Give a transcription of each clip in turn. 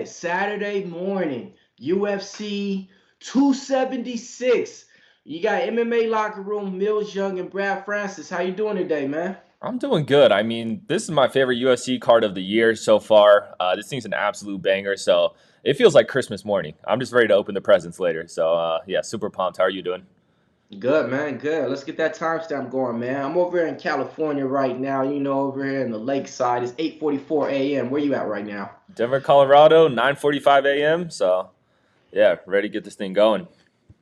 Saturday morning, UFC 276. You got MMA locker room, Mills Young and Brad Francis. How you doing today, man? I'm doing good. I mean, this is my favorite UFC card of the year so far. This thing's an absolute banger, so it feels like Christmas morning. I'm just ready to open the presents later. So, yeah, super pumped. How are you doing? Good, man. Good. Let's get that timestamp going, man. I'm over here in California right now. Over here in the lakeside. It's 8:44 a.m. Where you at right now? Denver, Colorado, 9:45 a.m. So, yeah, ready to get this thing going.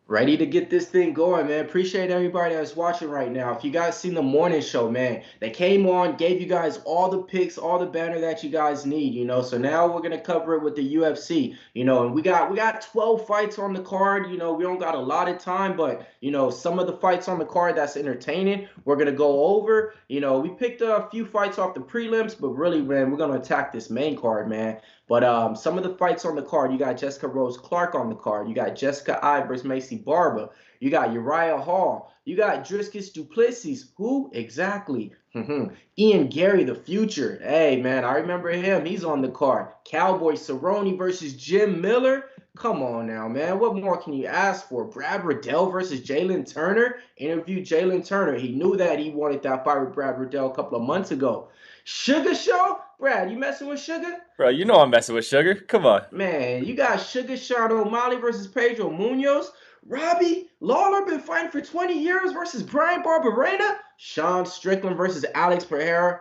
Ready to get this thing going, man. Appreciate everybody that's watching right now. If you guys seen the morning show, man, they came on, gave you guys all the picks, all the banner that you guys need. So now we're gonna cover it with the UFC, and we got 12 fights on the card. We don't got a lot of time, but some of the fights on the card that's entertaining, we're gonna go over. We picked a few fights off the prelims, but really, man, we're gonna attack this main card, man. But some of the fights on the card, you got Jessica Rose Clark on the card. You got Jessica Eye versus Macy Barber. You got Uriah Hall. You got Dricus Duplessis. Who exactly? Iangary, the future. Hey, man, I remember him. He's on the card. Cowboy Cerrone versus Jim Miller. Come on now, man. What more can you ask for? Brad Riddell versus Jalen Turner. Interviewed Jalen Turner. He knew that he wanted that fight with Brad Riddell a couple of months ago. Sugar Show? Brad, you messing with Sugar? Bro, you know I'm messing with sugar. Come on. Man, you got Sugar Sean O'Malley versus Pedro Munhoz. Robbie Lawler been fighting for 20 years versus Brian Barboza. Sean Strickland versus Alex Pereira.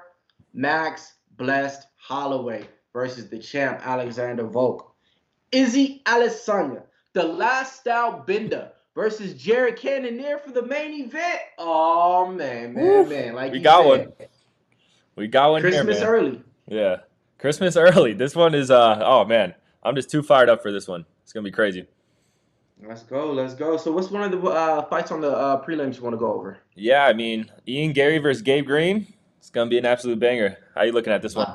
Max Blessed Holloway versus the champ Alexander Volk. Izzy Adesanya, the last style bender versus Jared Cannonier for the main event. Oh, man, Woo, like we you got one. said, We got one here, Christmas man. early. Yeah. Christmas early. This one is, oh, man. I'm just too fired up for this one. It's going to be crazy. Let's go, let's go. So what's one of the fights on the prelims you want to go over? Yeah, I mean, Iangary versus Gabe Green. It's gonna be an absolute banger. How you looking at this one?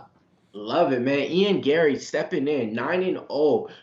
Love it, man. Iangary stepping in 9-0,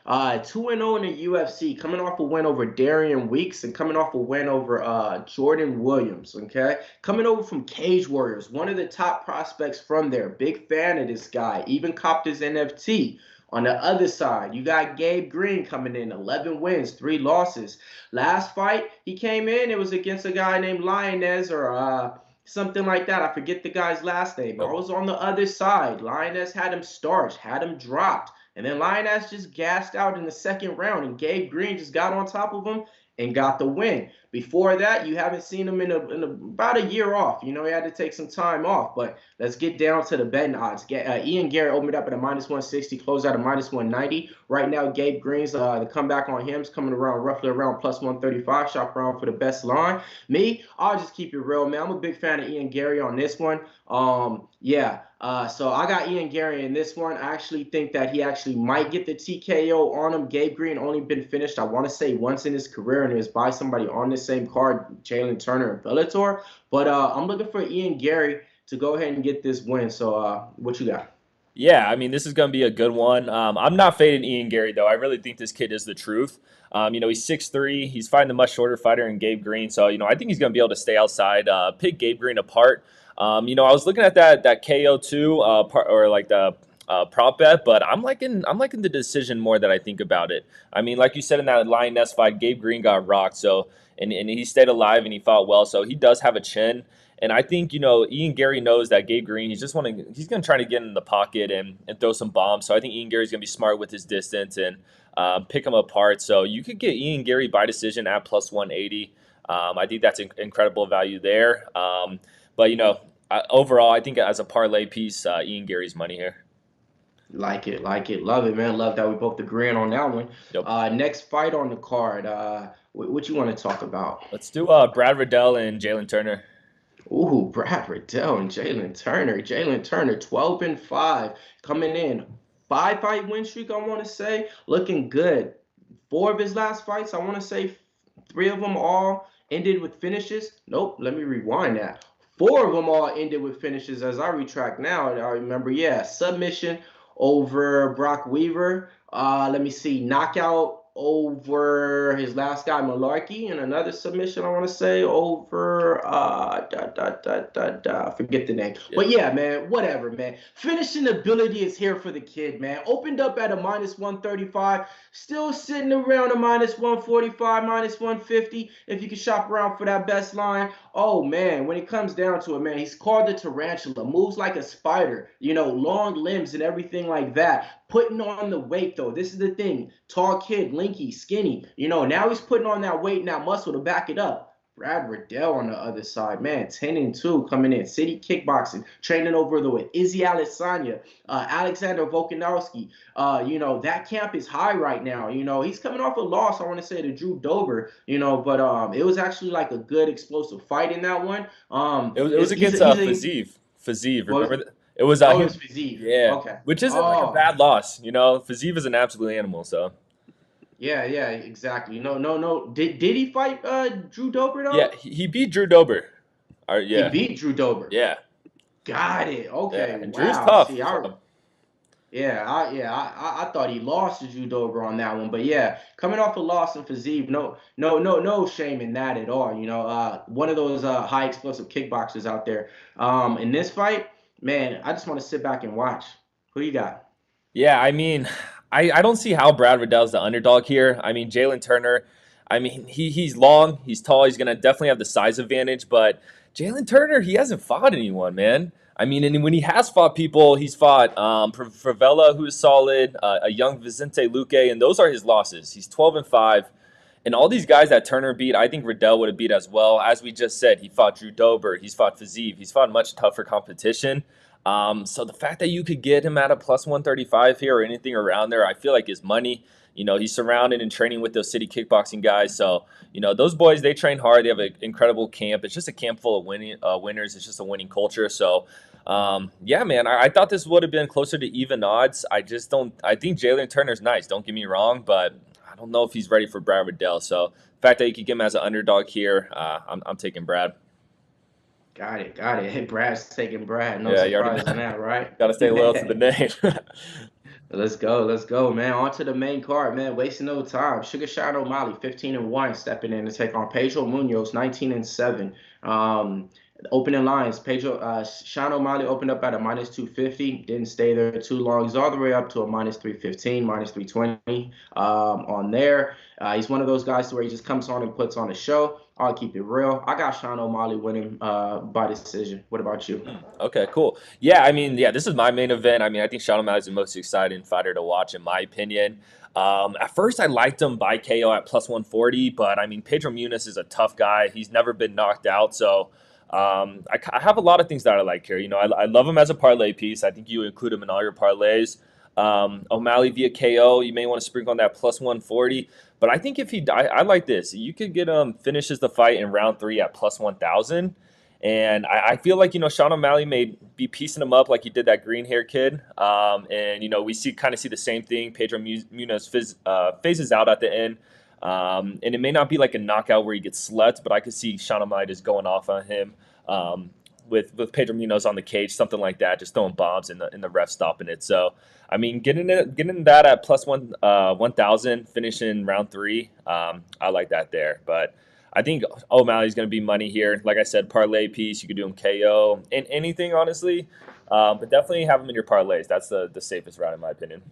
2-0 in the UFC, coming off a win over Darian Weeks and coming off a win over Jordan Williams. Okay, coming over from Cage Warriors, one of the top prospects from there. Big fan of this guy. Even copped his NFT. On the other side, you got Gabe Green coming in, 11 wins, 3 losses. Last fight he came in, it was against a guy named Lioness or something like that. I forget the guy's last name. I Nope. was on the other side. Lioness had him starched, had him dropped. And then Lioness just gassed out in the second round, and Gabe Green just got on top of him and got the win. Before that, you haven't seen him in about a year off. He had to take some time off. But let's get down to the betting odds. Iangary opened up at a -160, closed out at -190. Right now, Gabe Green's the comeback on him is coming around roughly around +135. Shop around for the best line. Me, I'll just keep it real, man. I'm a big fan of Iangary on this one. Yeah. So I got Iangary in this one. I actually think that he actually might get the TKO on him. Gabe Green only been finished, I want to say, once in his career, and it was by somebody on the same card, Jalen Turner and Bellator. But I'm looking for Iangary to go ahead and get this win. So what you got? Yeah, I mean, this is going to be a good one. I'm not fading Iangary, though. I really think this kid is the truth. He's 6'3". He's fighting a much shorter fighter in Gabe Green. So, I think he's going to be able to stay outside, pick Gabe Green apart. I was looking at that KO2 or like the prop bet, but I'm liking the decision more that I think about it. I mean, like you said in that Lioness fight, Gabe Green got rocked. So, and he stayed alive and he fought well. So he does have a chin. And I think, Iangary knows that Gabe Green, he's going to try to get in the pocket and throw some bombs. So I think Iangary's going to be smart with his distance and pick him apart. So you could get Iangary by decision at +180. I think that's incredible value there. But, overall, I think as a parlay piece, Iangary's money here. Like it, love it, man. Love that we both agreeing on that one. Yep. Next fight on the card. What you want to talk about? Let's do Brad Riddell and Jalen Turner. Ooh, Brad Riddell and Jalen Turner. Jalen Turner, 12-5, coming in. 5-fight win streak, I want to say. Looking good. 4 of his last fights, I want to say 3 of them all ended with finishes. Nope, let me rewind that. 4 of them all ended with finishes as I retract now. I remember, yeah, submission over Brock Weaver. Let me see, knockout over his last guy Malarkey in another submission. I want to say over forget the name, Yeah. but yeah, man, whatever, man. Finishing ability is here for the kid, man. Opened up at a -135, still sitting around a -145, -150. If you can shop around for that best line. Oh man, when it comes down to it, man, he's called the tarantula, moves like a spider, long limbs and everything like that. Putting on the weight though, this is the thing. Tall kid, lanky, skinny. Now he's putting on that weight and that muscle to back it up. Brad Riddell on the other side, man, 10-2 coming in. City kickboxing, training over the with Izzy Adesanya, Alexander Volkanowski. That camp is high right now. He's coming off a loss, I want to say, to Drew Dober, but it was actually like a good explosive fight in that one. It was against Fazeev. Fazeev, remember that? It was Oh, it him. was Fazeev. Yeah, Okay. which isn't like a Oh, bad loss. Fazeev is an absolute animal. So yeah, exactly. No, no, no. Did he fight Drew Dober yeah, though? he beat Drew Dober. He Yeah, beat Drew Dober. yeah, Got it. yeah. Okay. And Drew's Wow. tough. See, So. I thought he lost to Drew Dober on that one, but yeah, coming off a loss in Fazeev, no shame in that at all. One of those high explosive kickboxers out there. In this fight, man, I just want to sit back and watch. Who you got? Yeah, I mean, I don't see how Brad Riddell's the underdog here. I mean, Jalen Turner, I mean, he's long, he's tall, he's gonna definitely have the size advantage, but Jalen Turner, he hasn't fought anyone, man. I mean, and when he has fought people, he's fought Favela, who is solid, a young Vicente Luque, and those are his losses. He's 12-5. And all these guys that Turner beat, I think Riddell would have beat as well. As we just said, he fought Drew Dober, he's fought Fazeev, he's fought much tougher competition. So the fact that you could get him at a +135 here or anything around there, I feel like is money. He's surrounded and training with those city kickboxing guys. So, those boys, they train hard. They have an incredible camp. It's just a camp full of winners. It's just a winning culture. So, yeah, man, I thought this would have been closer to even odds. I just don't. I think Jalen Turner's nice. Don't get me wrong, but I don't know if he's ready for Brad Riddell. So, the fact that you could get him as an underdog here, I'm taking Brad. Got it. Hey, Brad's taking Brad. No Yeah, you already surprise in that, right? got to stay loyal to the name. Let's go, man. On to the main card, man. Wasting no time. Sugar Shine O'Malley, 15-1, stepping in to take on Pedro Munhoz, 19-7. The opening lines, Sean O'Malley opened up at a -250, didn't stay there too long. He's all the way up to a -315, -320 on there. He's one of those guys where he just comes on and puts on a show. I'll keep it real. I got Sean O'Malley winning by decision. What about you? Okay, cool. Yeah, I mean, yeah, this is my main event. I mean, I think Sean O'Malley is the most exciting fighter to watch, in my opinion. At first, I liked him by KO at +140, but I mean, Pedro Munhoz is a tough guy. He's never been knocked out, so I have a lot of things that I like here. I love him as a parlay piece. I think you include him in all your parlays. O'Malley via KO, you may want to sprinkle on that +140. But I think if I like this. You could get finishes the fight in round 3 at +1000. And I feel like, Sean O'Malley may be piecing him up like he did that green hair kid. And, we kind of see the same thing. Pedro Munhoz phases out at the end. And it may not be like a knockout where he gets slept, but I could see Sean O'Malley just going off on him with Pedro Munhoz on the cage, something like that, just throwing bombs and the ref stopping it. So, I mean, getting that at +1000, finishing round 3, I like that there. But I think O'Malley's going to be money here. Like I said, parlay piece, you could do him KO and anything, honestly. But definitely have him in your parlays. That's the safest route, in my opinion.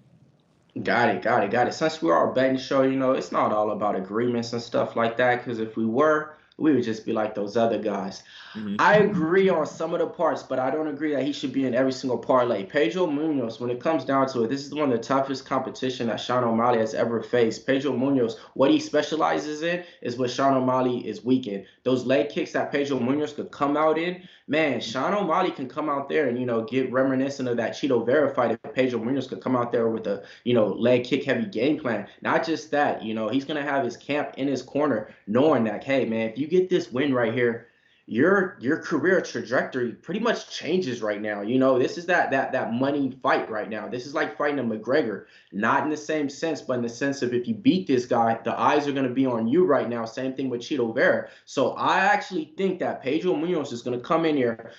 Got it. Since we are a betting show, it's not all about agreements and stuff like that. Because if we were, we would just be like those other guys. Mm-hmm. I agree on some of the parts, but I don't agree that he should be in every single parlay. Pedro Munhoz, when it comes down to it, this is one of the toughest competition that Sean O'Malley has ever faced. Pedro Munhoz, what he specializes in is what Sean O'Malley is weak in. Those leg kicks that Pedro Munhoz could come out in, man, Sean O'Malley can come out there and, get reminiscent of that Cheeto Vera fight if Pedro Munhoz could come out there with a, leg kick heavy game plan. Not just that, he's going to have his camp in his corner knowing that, hey, man, if you get this win right here, your career trajectory pretty much changes right now. This is that money fight right now. This is like fighting a McGregor, not in the same sense, but in the sense of if you beat this guy, the eyes are going to be on you right now. Same thing with Cheeto Vera. So I actually think that Pedro Munhoz is going to come in here,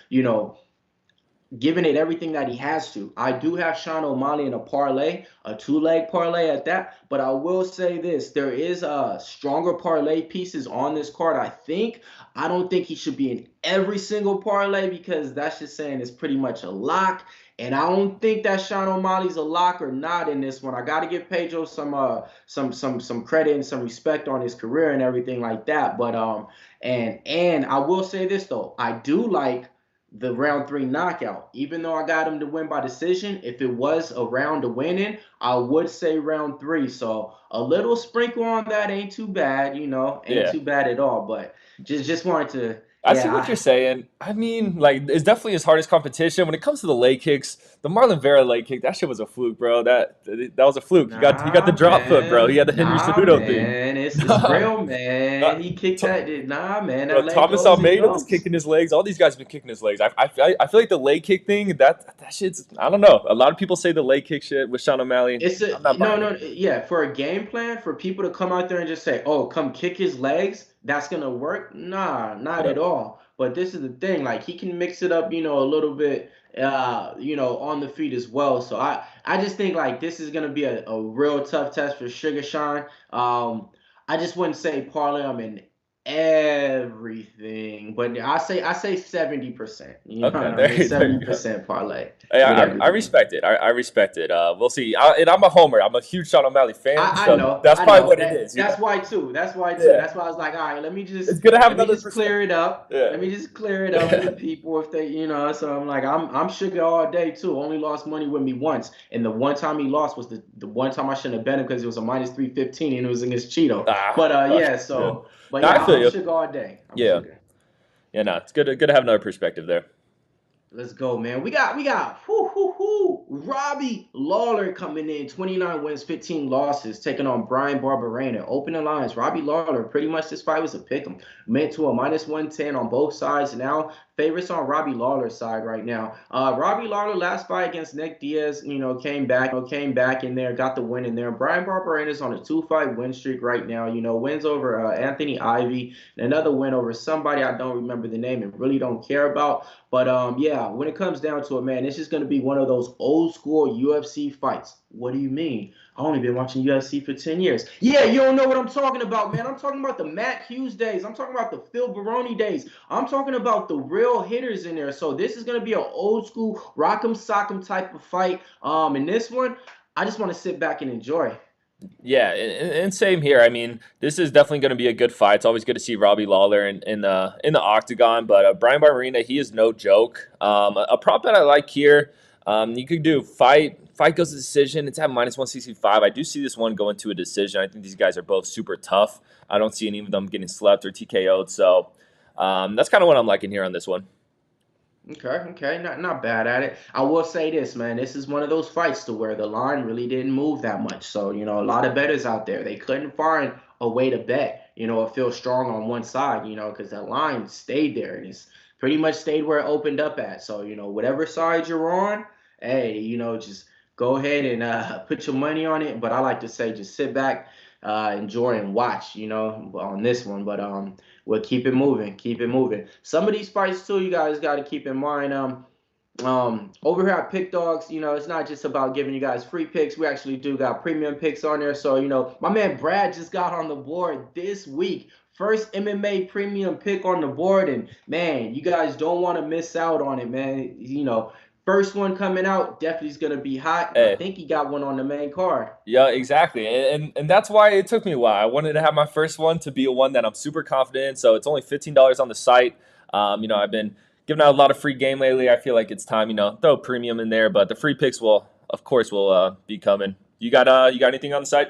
giving it everything that he has to. I do have Sean O'Malley in a parlay, a two-leg parlay at that. But I will say this: there is stronger parlay pieces on this card. I don't think he should be in every single parlay because that's just saying it's pretty much a lock. And I don't think that Sean O'Malley's a lock or not in this one. I got to give Pedro some credit and some respect on his career and everything like that. But and I will say this though, I do like the round three knockout. Even though I got him to win by decision, if it was a round to win in, I would say round three. So a little sprinkle on that ain't too bad, ain't Yeah. too bad at all. But just wanted to, I see what you're yeah, saying. I mean, like, it's definitely his hardest competition. When it comes to the leg kicks, the Marlon Vera leg kick, that shit was a fluke, bro. That was a fluke. He got the drop foot, bro. He had the Henry Cejudo thing. It's real, man. Not- He kicked t- that. Nah, man, Bro, that leg Thomas goes, it Almeida was goes. kicking his legs. All these guys have been kicking his legs. I feel like the leg kick thing, that shit's, I don't know. A lot of people say the leg kick shit with Sean O'Malley. It's a I'm not no, buying no, it. yeah. For a game plan, for people to come out there and just say, "Oh, come kick his legs," that's gonna work. Nah, not Yeah. at all. But this is the thing, like he can mix it up, a little bit, on the feet as well. So I just think like this is gonna be a real tough test for Sugar Sean. I just wouldn't say parlay him in everything, but I say 70%. You know what Okay, I mean? there seventy you go. percent parlay Hey, with I everything. respect it. I respect it. We'll see. And I'm a homer. I'm a huge Sean O'Malley fan, I so know, that's I probably know. what it is. That's why too. That's why too. Yeah, That's why I was like, all right, it's good to have let me another just clear it perspective. up. Yeah. Let me just clear it up for the people if they, So I'm like, I'm sugar all day too. Only lost money with me once, and the one time he lost was the one time I shouldn't have bet him because it was a minus 315 and it was against Cheeto. Ah, But gosh. yeah, Yeah. but No, I yeah, feel I'm you. sugar all day. I'm Yeah. sugar. Yeah. No, it's good to have another perspective there. Let's go, man. We got Robbie Lawler coming in, 29 wins, 15 losses, taking on Brian Barberena. Opening lines, Robbie Lawler, pretty much this fight was a pick 'em. Meant to a minus 110 on both sides. Now favorites on Robbie Lawler's side right now. Robbie Lawler last fight against Nick Diaz, came back in there, got the win in there. Brian Barberena's on a 2-fight win streak right now. Wins over Anthony Ivy, another win over somebody I don't remember the name and really don't care about. But yeah, when it comes down to it, man, it's just gonna be one of those old school UFC fights. What do you mean? I've only been watching UFC for 10 years. Yeah, you don't know what I'm talking about, man. I'm talking about the Matt Hughes days. I'm talking about the Phil Baroni days. I'm talking about the real hitters in there. So this is gonna be an old school rock'em sock'em type of fight. In this one, I just want to sit back and enjoy. Yeah, and same here. I mean, this is definitely going to be a good fight. It's always good to see Robbie Lawler in the octagon. But Brian Barberena, he is no joke. A prop that I like here, you could do fight goes to decision. It's at minus 165. I do see this one going to a decision. I think these guys are both super tough. I don't see any of them getting slept or TKO'd. So that's kind of what I'm liking here on this one. Okay, not bad at it. I will say this, man. This is one of those fights to where the line really didn't move that much. So, a lot of bettors out there, they couldn't find a way to bet, or feel strong on one side, because that line stayed there and it's pretty much stayed where it opened up at. So, whatever side you're on, hey, just go ahead and put your money on it. But I like to say just sit back, enjoy and watch, on this one. But we'll keep it moving, keep it moving. Some of these fights too, you guys got to keep in mind. Over here at Pick Dogs, it's not just about giving you guys free picks. We actually do got premium picks on there. So, my man Brad just got on the board this week. First MMA premium pick on the board, and man, you guys don't want to miss out on it, man. First one coming out definitely is gonna be hot. I Hey, think he got one on the main card. yeah, exactly. And that's why it took me a while. I wanted to have my first one to be a one that I'm super confident in. So it's only $15 on the site. I've been giving out a lot of free game lately. I feel like it's time, throw premium in there, but the free picks will, of course, will be coming. You got anything on the site?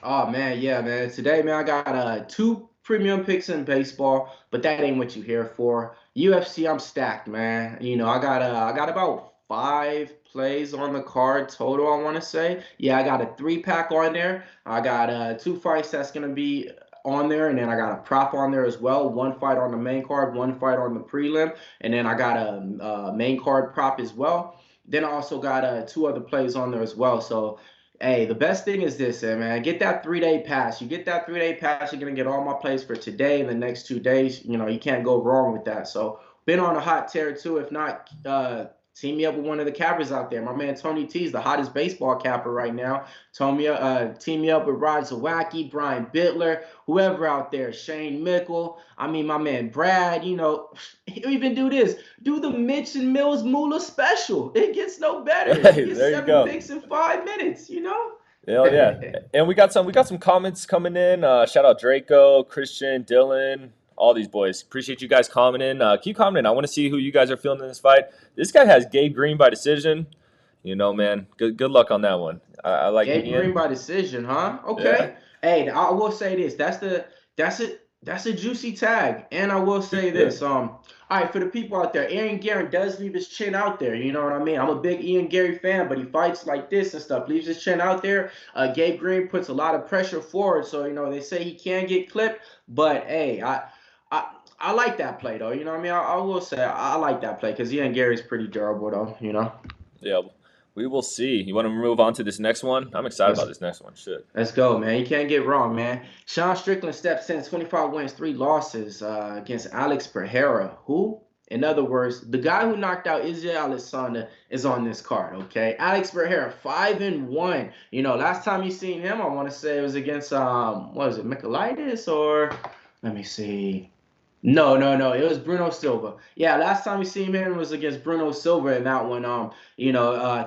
Oh man, yeah, man. Today, man, I got two premium picks in baseball, but that ain't what you here for. UFC, I'm stacked, man. I got about 5 plays on the card total, I want to say. Yeah, I got a 3-pack on there. I got 2 fights that's gonna be on there, and then I got a prop on there as well. One fight on the main card, one fight on the prelim, and then I got a main card prop as well. Then I also got two other plays on there as well. So hey, the best thing is this, man. Get that 3-day pass. You get that 3-day pass, you're gonna get all my plays for today and the next 2 days. You can't go wrong with that. So been on a hot tear too. If not, team me up with one of the cappers out there. My man Tony T is the hottest baseball capper right now. Team me up with Rod Zawacki, Brian Bittler, whoever out there, Shane Mickle. I mean, my man Brad. He'll even do this. Do the Mitch and Mills Moolah special. It gets no better. He Hey, gets there you 7 picks go. in 5 minutes. Hell yeah. And we got some comments coming in. Shout out Draco, Christian, Dylan, all these boys. Appreciate you guys commenting. Keep commenting. I want to see who you guys are feeling in this fight. This guy has Gabe Green by decision. Man. Good luck on that one. I like Gabe Ian. Green by decision, huh? Yeah. Okay. Hey, I will say this. That's a juicy tag. And I will say Yeah. this. All right, for the people out there, Iangary does leave his chin out there. You know what I mean? I'm a big Iangary fan, but he fights like this and stuff. Leaves his chin out there. Gabe Green puts a lot of pressure forward, so they say he can get clipped. But hey, I like that play though. You know what I mean? I will say I like that play because Iangary is pretty durable though. Yeah. We will see. You want to move on to this next one? I'm excited Let's about this next one. Shit. Let's go, man. You can't get wrong, man. Sean Strickland steps in, 25 wins, 3 losses against Alex Pereira. Who? In other words, the guy who knocked out Israel Adesanya is on this card, okay? Alex Pereira, 5-1. Last time you seen him, I want to say it was against, what was it, Michaelitis or, let me see. No. It was Bruno Silva. Yeah, last time we seen him was against Bruno Silva in that one.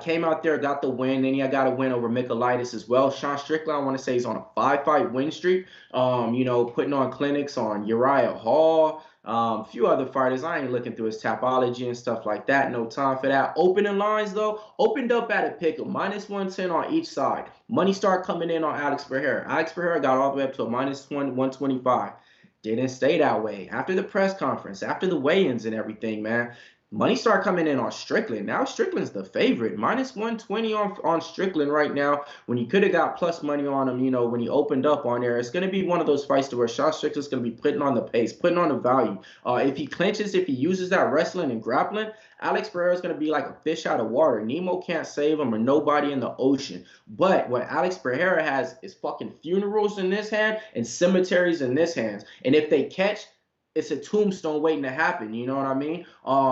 Came out there, got the win. Then he got a win over Michaelitis as well. Sean Strickland, I want to say he's on a 5-fight win streak. Putting on clinics on Uriah Hall. A few other fighters. I ain't looking through his Tapology and stuff like that. No time for that. Opening lines, though, opened up at a pick of -110 on each side. Money started coming in on Alex Pereira. Alex Pereira got all the way up to a -125. Didn't stay that way. After the press conference, after the weigh-ins and everything, man, money started coming in on Strickland. Now Strickland's the favorite. -120 on Strickland right now when you could have got plus money on him, when he opened up on there. It's going to be one of those fights to where Sean Strickland's going to be putting on the pace, putting on the value. If he clinches, if he uses that wrestling and grappling, Alex Pereira is going to be like a fish out of water. Nemo can't save him or nobody in the ocean. But what Alex Pereira has is fucking funerals in this hand and cemeteries in this hand. And if they catch, it's a tombstone waiting to happen. You know what I mean?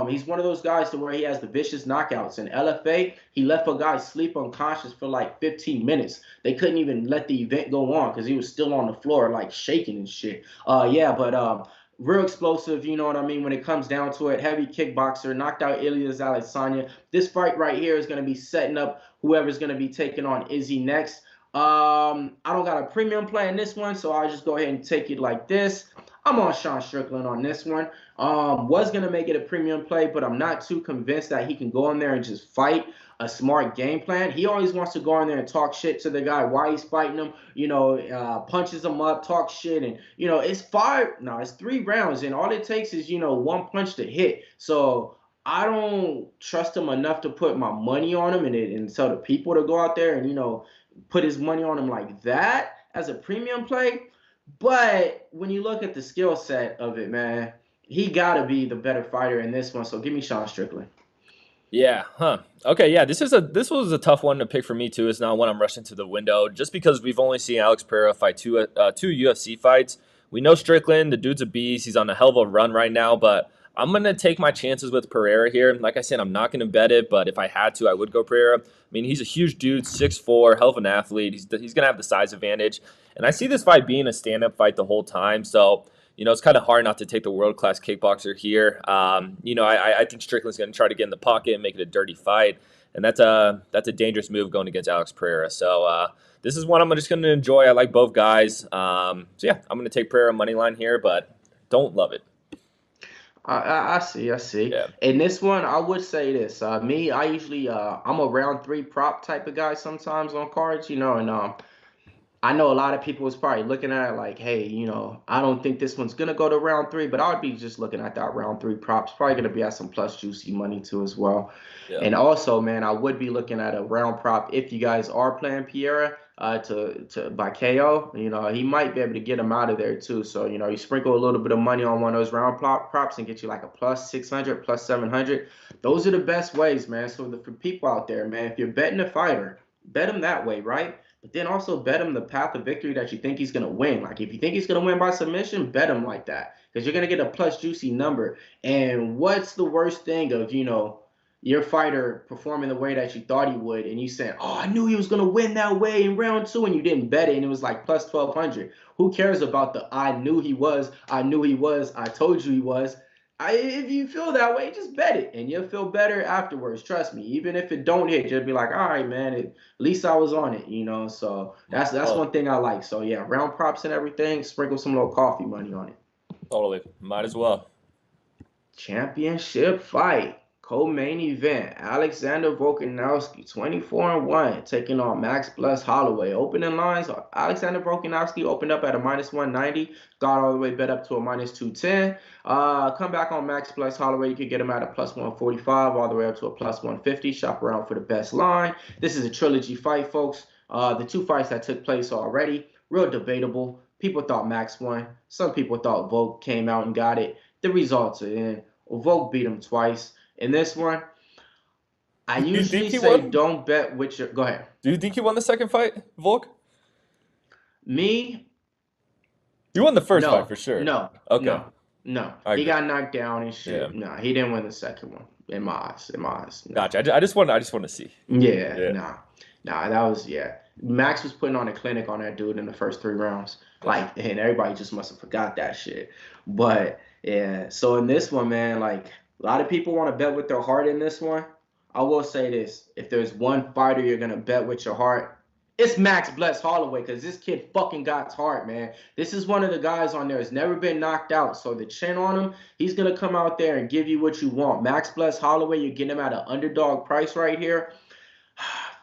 He's one of those guys to where he has the vicious knockouts. In LFA, he left a guy sleep unconscious for like 15 minutes. They couldn't even let the event go on because he was still on the floor, like shaking and shit. Real explosive, you know what I mean, when it comes down to it. Heavy kickboxer, knocked out Ilyas Adesanya. This fight right here is going to be setting up whoever's going to be taking on Izzy next. I don't got a premium play in this one, so I'll just go ahead and take it like this. I'm on Sean Strickland on this one. Was going to make it a premium play, but I'm not too convinced that he can go in there and just fight a smart game plan. He always wants to go in there and talk shit to the guy while he's fighting him, punches him up, talk shit. And, it's 3 rounds, and all it takes is, one punch to hit. So I don't trust him enough to put my money on him and tell the people to go out there and, put his money on him like that as a premium play. But when you look at the skill set of it, man, he got to be the better fighter in this one. So give me Sean Strickland. Yeah, huh. Okay, yeah, this was a tough one to pick for me too. It's not one I'm rushing to the window just because we've only seen Alex Pereira fight two UFC fights. We know Strickland, the dude's a beast. He's on a hell of a run right now, but I'm going to take my chances with Pereira here. Like I said, I'm not going to bet it, but if I had to, I would go Pereira. I mean, he's a huge dude, 6'4", hell of an athlete. He's going to have the size advantage. And I see this fight being a stand-up fight the whole time, so it's kind of hard not to take the world-class kickboxer here. I think Strickland's going to try to get in the pocket and make it a dirty fight, and that's a dangerous move going against Alex Pereira. So this is one I'm just going to enjoy. I like both guys. I'm going to take Pereira money line here, but don't love it. I see. Yeah. In this one, I would say this. I usually I'm a round 3 prop type of guy sometimes on cards, and I know a lot of people was probably looking at it like, hey, I don't think this one's gonna go to round 3, but I would be just looking at that round 3 props. Probably gonna be at some plus juicy money too as well. Yeah. And also, man, I would be looking at a round prop if you guys are playing Pereira to by KO. He might be able to get him out of there too. So you sprinkle a little bit of money on one of those round props and get you like a plus 600, plus 700. Those are the best ways, man. So for people out there, man, if you're betting a fighter, bet him that way, right? but then also bet him the path of victory that you think he's gonna win. Like if you think he's gonna win by submission, bet him like that because you're gonna get a plus juicy number. And what's the worst thing of your fighter performing the way that you thought he would, and you saying, "Oh, I knew he was gonna win that way in round two," and you didn't bet it, and it was like plus 1,200. Who cares about the "I knew he was, I knew he was, I told you he was"? If you feel that way, just bet it, and you'll feel better afterwards. Trust me. Even if it don't hit, you'll be like, "All right, man. At least I was on it." So that's Oh, one thing I like. So yeah, round props and everything. Sprinkle some little coffee money on it. totally. Might as well. Championship fight. Co-main event. Alexander Volkanowski, 24-1, taking on Max Bless Holloway. Opening lines, Alexander Volkanowski opened up at a minus 190, got all the way bet up to a minus 210. Come back on Max Bless Holloway, you could get him at a plus 145, all the way up to a plus 150. Shop around for the best line. This is a trilogy fight, folks. The two fights that took place already, real debatable. People thought Max won. Some people thought Volk came out and got it. The results are in. Volk beat him twice. In this one, I Do you think usually he say won? don't bet with your. Go ahead. Do you think he won the second fight, Volk? Me, You won the first fight no, for sure. no, Okay, no, no. I He agree. got knocked down and Yeah, shit. No, he didn't win the second one. In my eyes, no. gotcha. I just want to see. Yeah, Yeah, nah. That was yeah. Max was putting on a clinic on that dude in the first 3 rounds. yeah. Like, and everybody just must have forgot that shit. But yeah, so in this one, man, like a lot of people want to bet with their heart in this one. I will say this: if there's one fighter you're gonna bet with your heart, it's Max Bless Holloway, because this kid fucking got heart, man. This is one of the guys on there who's never been knocked out. So the chin on him, he's gonna come out there and give you what you want. Max Bless Holloway, you're getting him at an underdog price right here.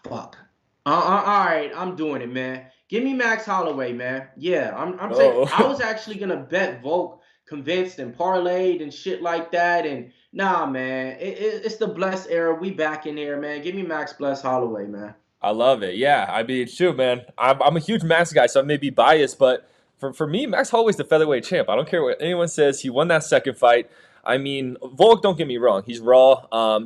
Fuck. All right, I'm doing it, man. Give me Max Holloway, man. Yeah, I'm saying Oh, I was actually gonna bet Volk convinced and parlayed and shit like that. And nah, man, it's the Bless era. We back in here, man. Give me Max Bless Holloway, man. I love it. Yeah, I mean, shoot, man. I'm a huge Max guy, so I may be biased, but for me, Max Holloway's the featherweight champ. I don't care what anyone says. He won that second fight. I mean, Volk, don't get me wrong. He's raw.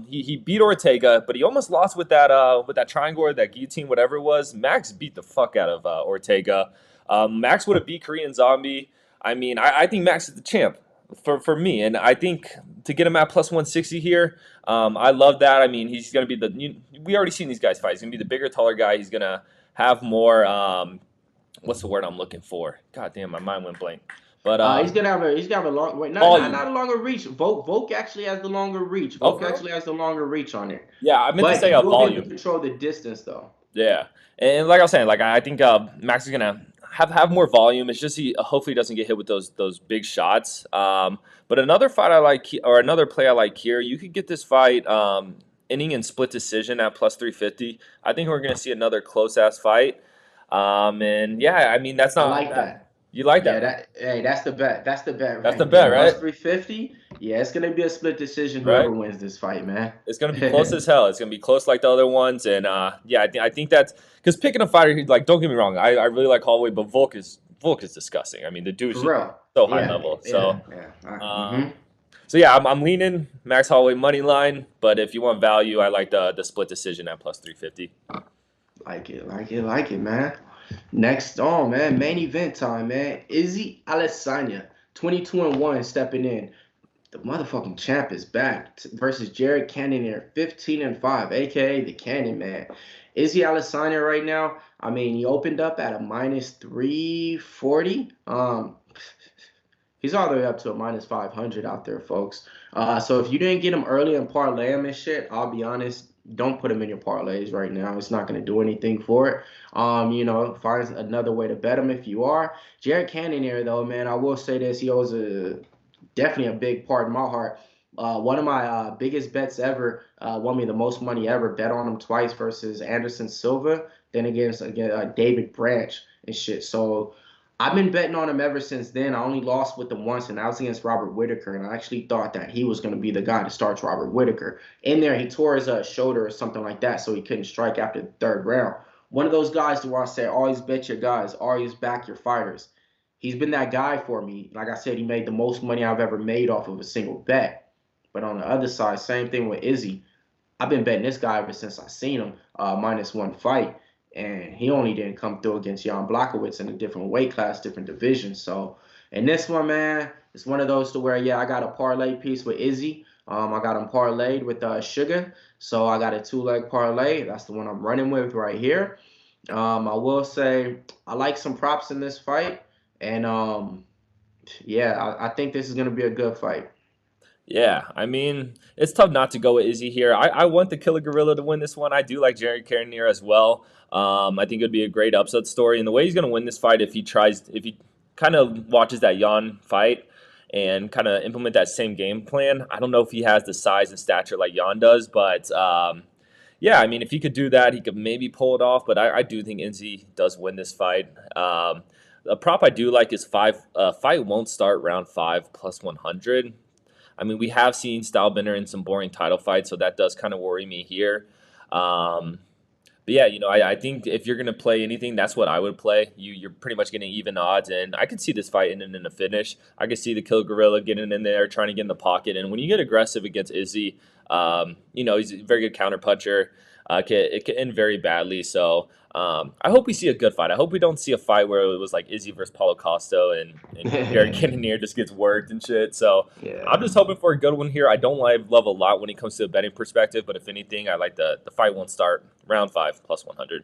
He beat Ortega, but he almost lost with that triangle or that guillotine, whatever it was. Max beat the fuck out of Ortega. Max would have beat Korean Zombie. I mean, I think Max is the champ for me, and I think to get him at plus 160 here, I love that. I mean, he's going to be we already seen these guys fight. He's going to be the bigger, taller guy. He's going to have more. What's the word I'm looking for? God damn, my mind went blank. But He's gonna have a long wait, not volume. a longer reach. Volk actually has the longer reach. Oh, Volk for real? actually has the longer reach on it. Yeah, I meant to But say he a will be able to volume. control the distance though. Yeah, and like I was saying, like I think Max is gonna have more volume. It's just he hopefully doesn't get hit with those big shots. But another fight I like, or another play I like here, you could get this fight inning and split decision at plus 350. I think we're gonna see another close ass fight. And yeah, I mean that's I not like bad. that. You like Yeah, that? that's the bet. That's the bet That's the right there. bet, Plus right? 350. Yeah, it's gonna be a split decision. Whoever Right? wins this fight, man. It's gonna be close as hell. It's gonna be close like the other ones, and yeah, I think that's because picking a fighter, like don't get me wrong, I really like Holloway, but Volk is disgusting. I mean, the dude's For just real. so high Yeah, level. yeah, So, yeah. um, so yeah, I'm leaning Max Holloway money line, but if you want value, I like the split decision at plus 350. Like it, man. Next on, man, main event time, man. Izzy Alessandria, 22-1, stepping in. The motherfucking champ is back versus Jared Cannonier, 15-5, aka the Cannon Man. Izzy Alessandria right now, I mean, he opened up at a minus 340. He's all the way up to a minus 500 out there, folks. So if you didn't get him early and parlay him and shit, I'll be honest, don't put him in your parlays right now. It's not going to do anything for it. Find another way to bet him if you are. Jared Cannonier, though, man, I will say this. He owes definitely a big part in my heart. One of my biggest bets ever, won me the most money ever, bet on him twice versus Anderson Silva, then against David Branch and shit. So I've been betting on him ever since then. I only lost with him once, and that was against Robert Whitaker. And I actually thought that he was going to be the guy to start Robert Whitaker. In there, he tore his shoulder or something like that, so he couldn't strike after the third round. One of those guys where I say, always bet your guys, always back your fighters. He's been that guy for me. Like I said, he made the most money I've ever made off of a single bet. But on the other side, same thing with Izzy. I've been betting this guy ever since I seen him, minus one fight. and he only didn't come through against Jan Blachowicz in a different weight class, different division. So, and this one, man, it's one of those to where, yeah, I got a parlay piece with Izzy. I got him parlayed with Sugar. So I got a 2-leg parlay. That's the one I'm running with right here. I will say I like some props in this fight, and yeah, I think this is gonna be a good fight. Yeah, I mean, it's tough not to go with Izzy here. I want the Killer Gorilla to win this one. I do like Jerry Cannonier as well. I think it would be a great upset story. And the way he's going to win this fight, if he kind of watches that Jan fight and kind of implement that same game plan, I don't know if he has the size and stature like Jan does. But yeah, I mean, if he could do that, he could maybe pull it off. But I do think Izzy does win this fight. A prop I do like is fight won't start round 5 plus 100. I mean, we have seen Stylebender in some boring title fights, so that does kind of worry me here. But yeah, I think if you're going to play anything, that's what I would play. You're pretty much getting even odds, and I could see this fight ending in a finish. I could see the Killer Gorilla getting in there, trying to get in the pocket. And when you get aggressive against Izzy, he's a very good counter puncher. It can end very badly. So I hope we see a good fight. I hope we don't see a fight where it was like Izzy versus Paulo Costa and Jared Cannonier just gets worked and shit. So Yeah. I'm just hoping for a good one here. I don't love a lot when it comes to a betting perspective, but if anything, I like the fight won't start round 5 plus 100.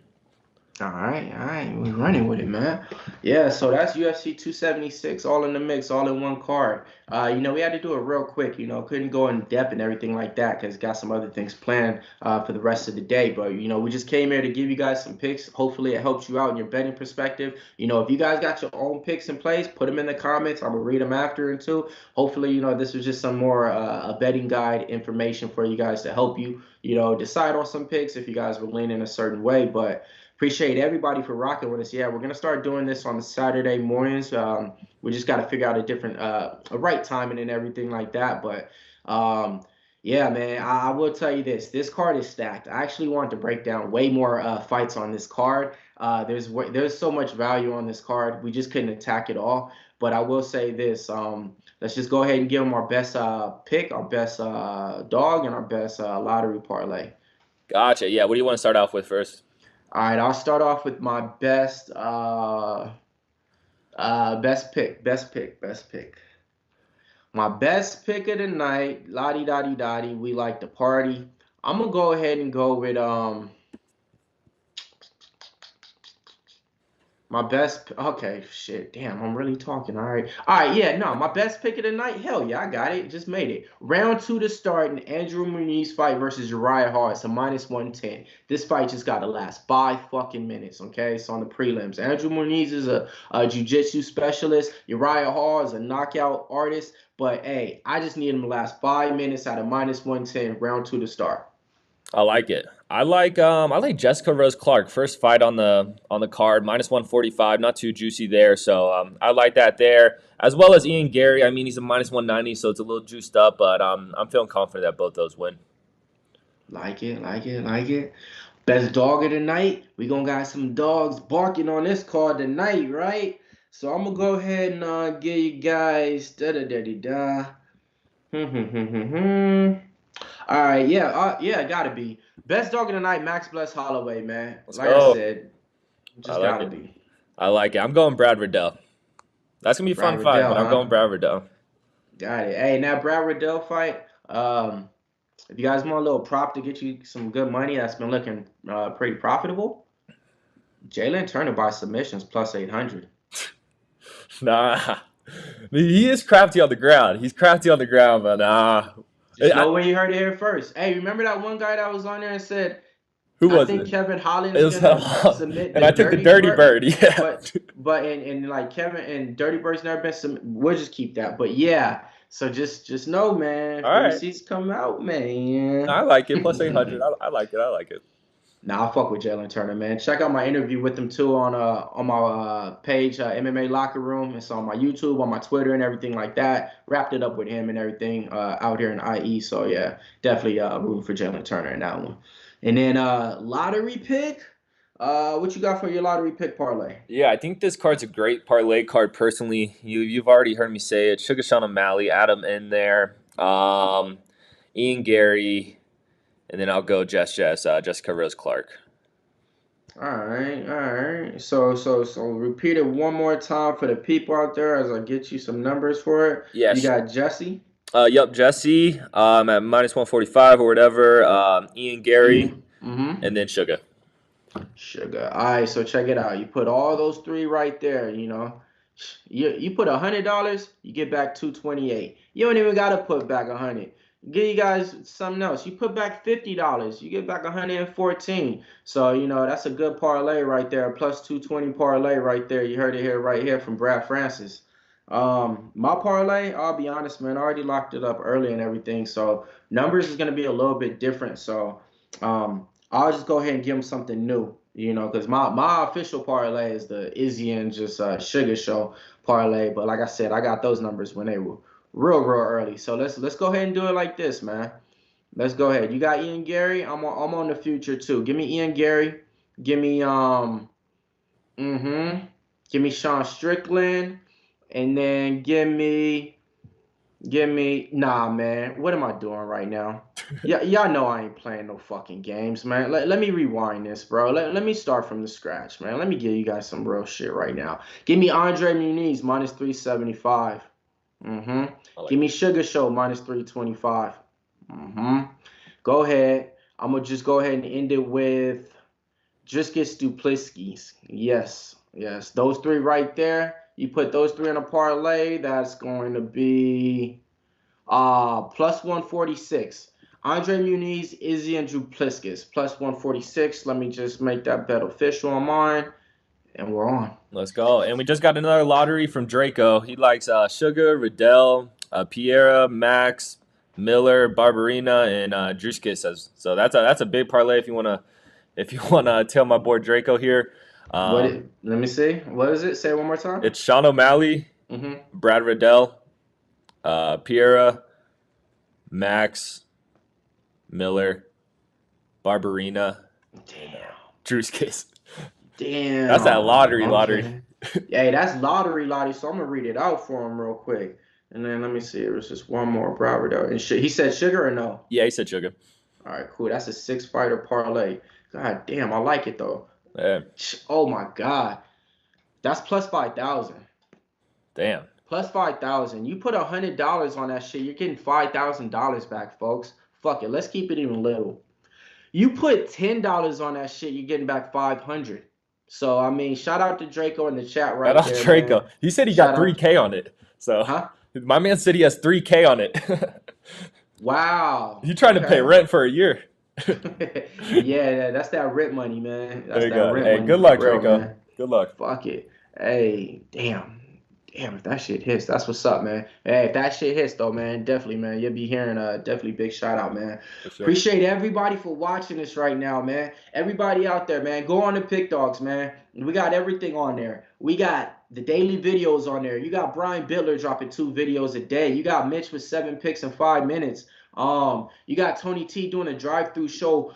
All right, we're running with it, man. Yeah, so that's UFC 276, all in the mix, all in one card. We had to do it real quick. Couldn't go in depth and everything like that because got some other things planned for the rest of the day. But we just came here to give you guys some picks. Hopefully, it helps you out in your betting perspective. If you guys got your own picks in place, put them in the comments. I'm gonna read them after and too. Hopefully, this was just some more a betting guide information for you guys to help you, decide on some picks if you guys were leaning a certain way. But appreciate everybody for rocking with us. Yeah, we're gonna start doing this on the Saturday mornings. We just got to figure out a right timing and everything like that. But yeah, man, I will tell you this: this card is stacked. I actually want to break down way more fights on this card. There's so much value on this card. We just couldn't attack it all. But I will say this: let's just go ahead and give them our best pick, our best dog, and our best lottery parlay. Gotcha. Yeah, what do you want to start off with first? All right, I'll start off with my best pick. My best pick of the night, lottie dottie dottie. We like to party. I'm gonna go ahead and go with my best. Okay, shit, damn, I'm really talking. All right, yeah, no, my best pick of the night. Hell yeah, I got it. Just made it. Round 2 to start, an Andrew Muniz fight versus Uriah Hall. It's a -110. This fight just got to last 5 fucking minutes. Okay, it's on the prelims. Andrew Muniz is a jiu-jitsu specialist. Uriah Hall is a knockout artist. But hey, I just need him to last 5 minutes out of -110. Round 2 to start. I like it. I like Jessica Rose Clark, first fight on the card, -145, not too juicy there. So I like that there, as well as Iangary. I mean, he's a -190, so it's a little juiced up, but I'm feeling confident that both those win. Like it, like it, like it. Best dog of the night. We gonna got some dogs barking on this card tonight, right? So I'm gonna go ahead and give you guys da da da da da. All right, yeah, gotta be best dog of the night. Max Bless Holloway, man. Let's Like I go. said, I just like gotta it. be I like it. I'm going Brad Riddell. That's gonna be a Brad fun fight, Riddell, but I'm huh? going Brad Riddell. Got it. Hey, now Brad Riddell fight. If you guys want a little prop to get you some good money, that's been looking pretty profitable. Jalen Turner by submissions +800. Nah, he is crafty on the ground. He's crafty on the ground, but nah. Just I, know where you heard it here first. Hey, remember that one guy that was on there and said, who I was think it? Kevin It Holland's was, gonna submit and the I took the Dirty dirty Bird, bird. Yeah. but and like Kevin and Dirty Bird's never been some. We'll just keep that. But yeah, so just know, man, if All the right. receipts come out, man. I like it. +800. I like it. I like it. Nah, I fuck with Jalen Turner, man. Check out my interview with him too on my page, MMA Locker Room. It's on my YouTube, on my Twitter, and everything like that. Wrapped it up with him and everything out here in IE. So yeah, definitely rooting for Jalen Turner in that one. And then lottery pick. What you got for your lottery pick parlay? Yeah, I think this card's a great parlay card. Personally, you've already heard me say it. Sugar Sean O'Malley, Adam in there. Iangary, and then I'll go Jessica Rose Clark. All right. So repeat it one more time for the people out there as I get you some numbers for it. You Yes. got Jesse, Yep, Jesse at minus 145 or whatever. Iangary, Ian, and then Sugar. Sugar. All right, so check it out. You put all those three right there, You put $100, you get back 228. You don't even gotta put back 100. Give you guys something else. You put back $50, you get back 114. So that's a good parlay right there. Plus 220 parlay right there. You heard it here right here from Brad Francis. My parlay, I'll be honest, man, I already locked it up early and everything. So numbers is gonna be a little bit different. So I'll just go ahead and give him something new. Because my official parlay is the Izzy and just Sugar Show parlay. But like I said, I got those numbers when they were real early. So let's go ahead and do it like this, man. Let's go ahead. You got Iangary. I'm on the future too. Give me Iangary. Give me give me Sean Strickland, and then nah, man. What am I doing right now? Yeah, y'all know I ain't playing no fucking games, man. Let me rewind this, bro. Let me start from the scratch, man. Let me give you guys some real shit right now. Give me Andre Muniz minus 375. Give me Sugar Show minus 325. Go ahead. I'm gonna just go ahead and end it with Driscus Duplessis. Yes. Those three right there. You put those three in a parlay, that's going to be plus 146. Andre Muniz, Izzy, and Duplessis plus 146. Let me just make that bet official on mine, and we're on. Let's go. And we just got another lottery from Draco. He likes Sugar, Riddell, Pereira, Max, Miller, Barbarina, and Driscus. So that's a big parlay if you wanna tell my boy Draco here. Let me see. What is it? Say it one more time. It's Sean O'Malley, Brad Riddell, Pereira, Max, Miller, Barbarina, Driscus. Damn. That's that lottery. Hey, that's lottery. So I'm gonna read it out for him real quick. And then let me see. It was just one more Brad Riddell. And he said Sugar or no? Yeah, he said Sugar. All right, cool. That's a 6-fighter parlay. God damn, I like it though. Yeah. Oh my God, that's plus 5,000. Damn. Plus 5,000. You put $100 on that shit, you're getting $5,000 back, folks. Fuck it, let's keep it even little. You put $10 on that shit, you're getting back 500. So I mean, shout out to Draco in the chat right there. Shout out Draco. Man. He said he got 3K on it. So my man said he has 3K on it. Wow. He trying to pay rent for a year. Yeah, that's that rent money, man. That's there you go. Hey, good luck, Draco. Man. Good luck. Fuck it. Hey, damn, if that shit hits, that's what's up, man. Hey, if that shit hits, though, man, definitely, man, you'll be hearing a definitely big shout out, man. Sure. Appreciate everybody for watching this right now, man. Everybody out there, man, go on to Pick Dogs, man. We got everything on there. We got the daily videos on there. You got Brian Bittler dropping 2 videos a day. You got Mitch with 7 picks in 5 minutes. You got Tony T doing a drive-through show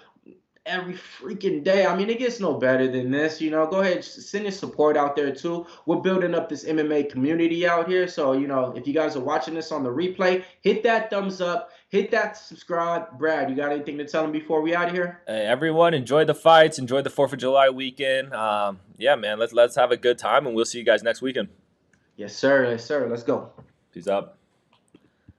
every freaking day. I mean, it gets no better than this. Go ahead, send your support out there too. We're building up this MMA community out here. So, if you guys are watching this on the replay, hit that thumbs up, hit that subscribe. Brad, you got anything to tell them before we out of here? Hey, everyone, enjoy the fights, enjoy the 4th of July weekend. Yeah, man, let's have a good time, and we'll see you guys next weekend. Yes, sir. Let's go. Peace out.